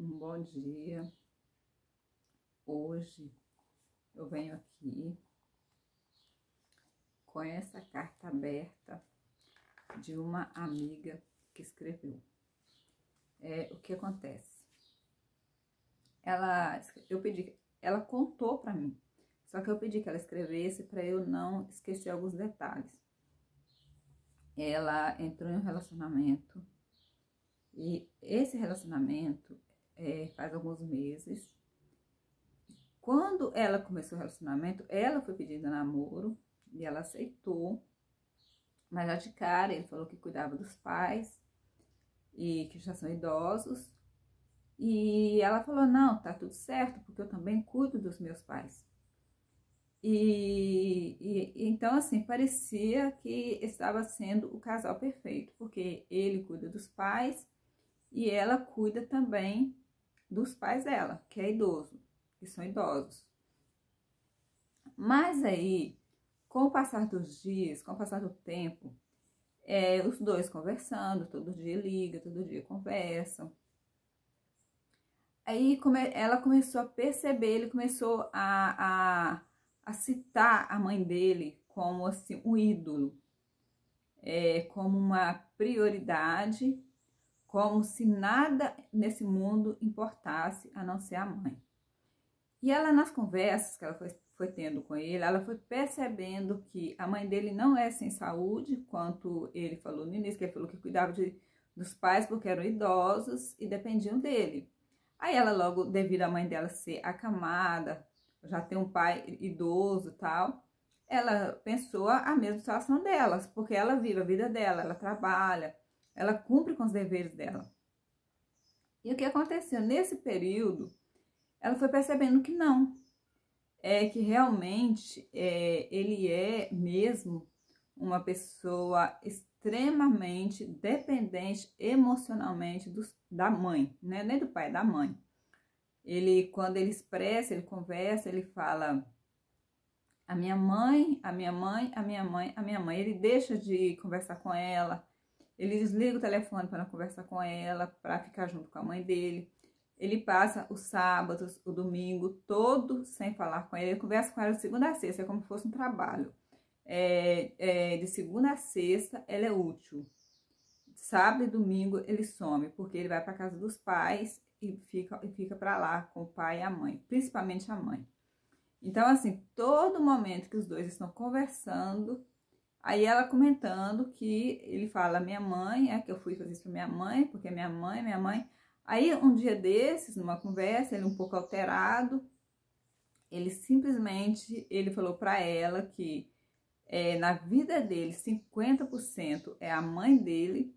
Um bom dia. Hoje eu venho aqui com essa carta aberta de uma amiga que escreveu. O que acontece? Ela contou para mim, só que eu pedi que ela escrevesse para eu não esquecer alguns detalhes. Ela entrou em um relacionamento e esse relacionamento faz alguns meses. Quando ela começou o relacionamento, ela foi pedida namoro e ela aceitou, mas já de cara ele falou que cuidava dos pais e que já são idosos. E ela falou, não, tá tudo certo, porque eu também cuido dos meus pais. Então, assim, parecia que estava sendo o casal perfeito, porque ele cuida dos pais e ela cuida também dos pais dela, que é idoso, que são idosos. Mas aí, com o passar dos dias, com o passar do tempo, os dois conversando, todo dia liga, todo dia conversam. Aí ela começou a perceber, ele começou a citar a mãe dele como assim, um ídolo, como uma prioridade, como se nada nesse mundo importasse a não ser a mãe. E ela, nas conversas que ela foi tendo com ele, ela foi percebendo que a mãe dele não é sem saúde, quanto ele falou no início, que ele falou que cuidava dos pais porque eram idosos e dependiam dele. Aí ela logo, devido à mãe dela ser acamada, já ter um pai idoso e tal, ela pensou a mesma situação delas, porque ela vive a vida dela, ela trabalha, ela cumpre com os deveres dela. E o que aconteceu? Nesse período, ela foi percebendo que não, que realmente ele é mesmo uma pessoa extremamente dependente emocionalmente da mãe, né? Nem do pai, da mãe. Ele, quando ele expressa, ele conversa, ele fala a minha mãe, a minha mãe, a minha mãe, a minha mãe. Ele deixa de conversar com ela, ele desliga o telefone para não conversar com ela, para ficar junto com a mãe dele. Ele passa os sábados, o domingo, todo sem falar com ela. Ele conversa com ela de segunda a sexta, é como se fosse um trabalho. De segunda a sexta, ela é útil. Sábado e domingo ele some, porque ele vai para casa dos pais e fica para lá com o pai e a mãe, principalmente a mãe. Então, assim, todo momento que os dois estão conversando, aí ela comentando que ele fala, minha mãe, que eu fui fazer isso pra minha mãe, porque minha mãe. Aí, um dia desses, numa conversa, ele um pouco alterado, ele falou para ela que na vida dele, 50% é a mãe dele,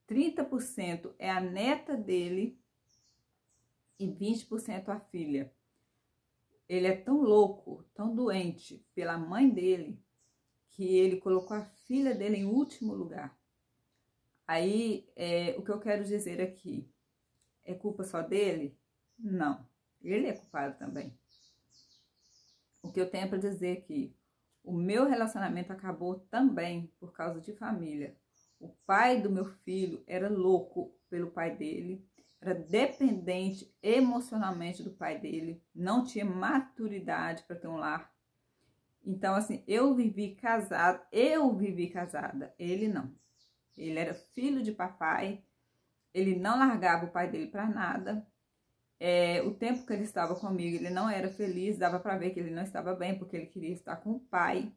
30% é a neta dele e 20% a filha. Ele é tão louco, tão doente pela mãe dele, que ele colocou a filha dele em último lugar. Aí, o que eu quero dizer aqui, é culpa só dele? Não, ele é culpado também. O que eu tenho para dizer aqui, o meu relacionamento acabou também por causa de família. O pai do meu filho era louco pelo pai dele, era dependente emocionalmente do pai dele, não tinha maturidade para ter um lar. Então, assim, eu vivi casada, ele não. Ele era filho de papai, ele não largava o pai dele para nada. O tempo que ele estava comigo, ele não era feliz, dava para ver que ele não estava bem, porque ele queria estar com o pai.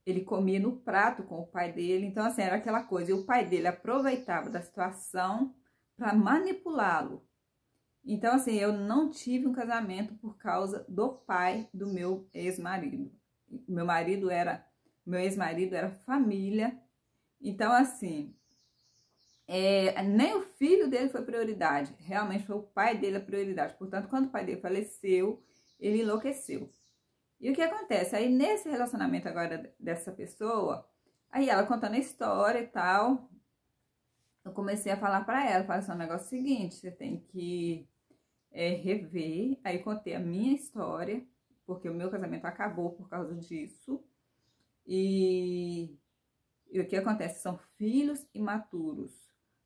Ele comia no prato com o pai dele, então assim, era aquela coisa. E o pai dele aproveitava da situação para manipulá-lo. Então assim, eu não tive um casamento por causa do pai do meu ex-marido. Meu ex-marido era família. Então assim, nem o filho dele foi prioridade, realmente foi o pai dele a prioridade. Portanto, quando o pai dele faleceu, ele enlouqueceu. E o que acontece? Aí nesse relacionamento agora dessa pessoa, aí ela contando a história e tal, eu comecei a falar pra ela, falei assim, o negócio seguinte, você tem que rever. Aí contei a minha história, porque o meu casamento acabou por causa disso. E o que acontece? São filhos imaturos.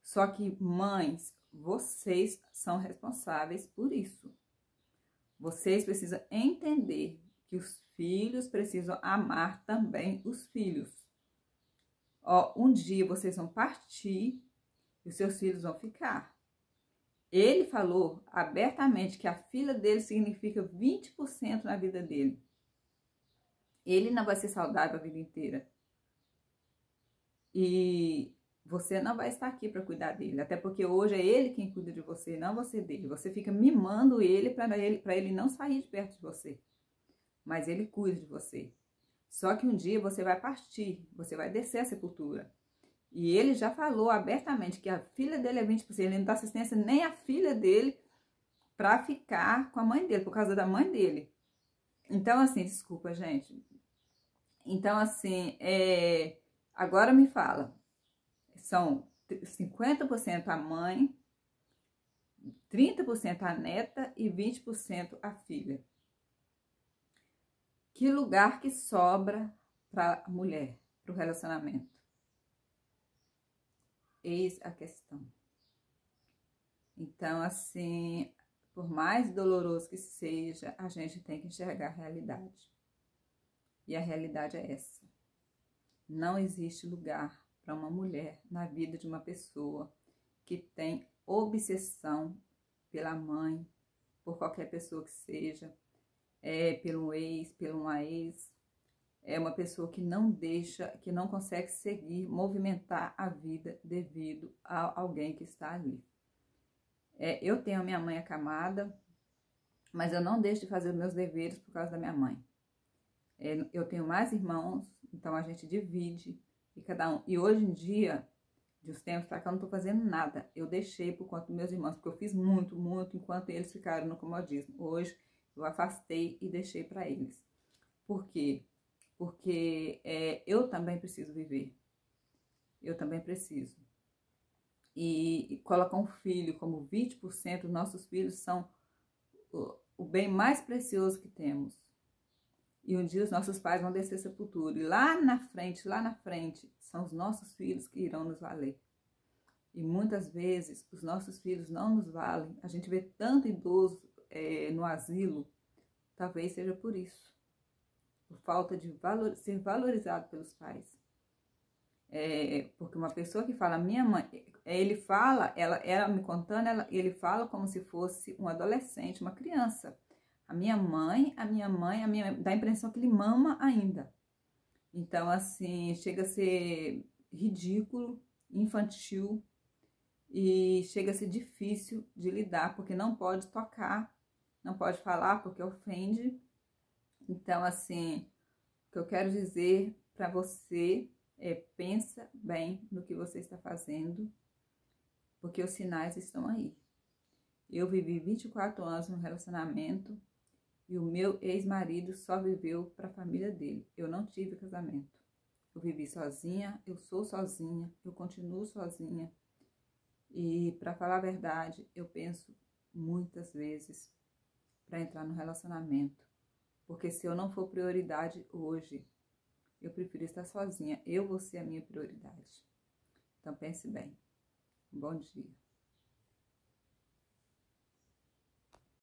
Só que mães vocês são responsáveis por isso. Vocês precisam entender que os filhos precisam amar também os filhos. Ó, um dia vocês vão partir e os seus filhos vão ficar. Ele falou abertamente que a filha dele significa 20% na vida dele. Ele não vai ser saudável a vida inteira. E você não vai estar aqui para cuidar dele. Até porque hoje é ele quem cuida de você, não você dele. Você fica mimando ele para ele não sair de perto de você. Mas ele cuida de você. Só que um dia você vai partir, você vai descer a sepultura. E ele já falou abertamente que a filha dele é 20%. Ele não dá assistência nem a filha dele para ficar com a mãe dele, por causa da mãe dele. Então, assim, desculpa, gente. Então, assim, agora me fala. São 50% a mãe, 30% a neta e 20% a filha. Que lugar que sobra para a mulher, para o relacionamento? Eis a questão. Então, assim, por mais doloroso que seja, a gente tem que enxergar a realidade. E a realidade é essa. Não existe lugar para uma mulher na vida de uma pessoa que tem obsessão pela mãe, por qualquer pessoa que seja, pelo ex, pelo uma ex. É uma pessoa que não deixa, que não consegue seguir, movimentar a vida devido a alguém que está ali. Eu tenho a minha mãe acamada, mas eu não deixo de fazer os meus deveres por causa da minha mãe. Eu tenho mais irmãos, então a gente divide, e cada um. E hoje em dia, de uns tempos para cá, eu não estou fazendo nada. Eu deixei por conta dos meus irmãos, porque eu fiz muito, muito, enquanto eles ficaram no comodismo. Hoje, eu afastei e deixei para eles. Por quê? Porque eu também preciso viver. Eu também preciso. E colocar um filho como 20%, nossos filhos são o bem mais precioso que temos. E um dia os nossos pais vão descer a sepultura. E lá na frente, são os nossos filhos que irão nos valer. E muitas vezes os nossos filhos não nos valem. A gente vê tanto idoso no asilo, talvez seja por isso. Por falta de ser valorizado pelos pais. Porque uma pessoa que fala, minha mãe, ele fala, ela me contando, ele fala como se fosse um adolescente, uma criança. A minha mãe, dá a impressão que ele mama ainda. Então, assim, chega a ser ridículo, infantil e chega a ser difícil de lidar, porque não pode tocar, não pode falar porque ofende. Então, assim, o que eu quero dizer para você pensa bem no que você está fazendo, porque os sinais estão aí. Eu vivi 24 anos no relacionamento e o meu ex-marido só viveu para a família dele. Eu não tive casamento. Eu vivi sozinha, eu sou sozinha, eu continuo sozinha. E, para falar a verdade, eu penso muitas vezes para entrar no relacionamento. Porque se eu não for prioridade hoje, eu prefiro estar sozinha. Eu vou ser a minha prioridade. Então pense bem. Bom dia.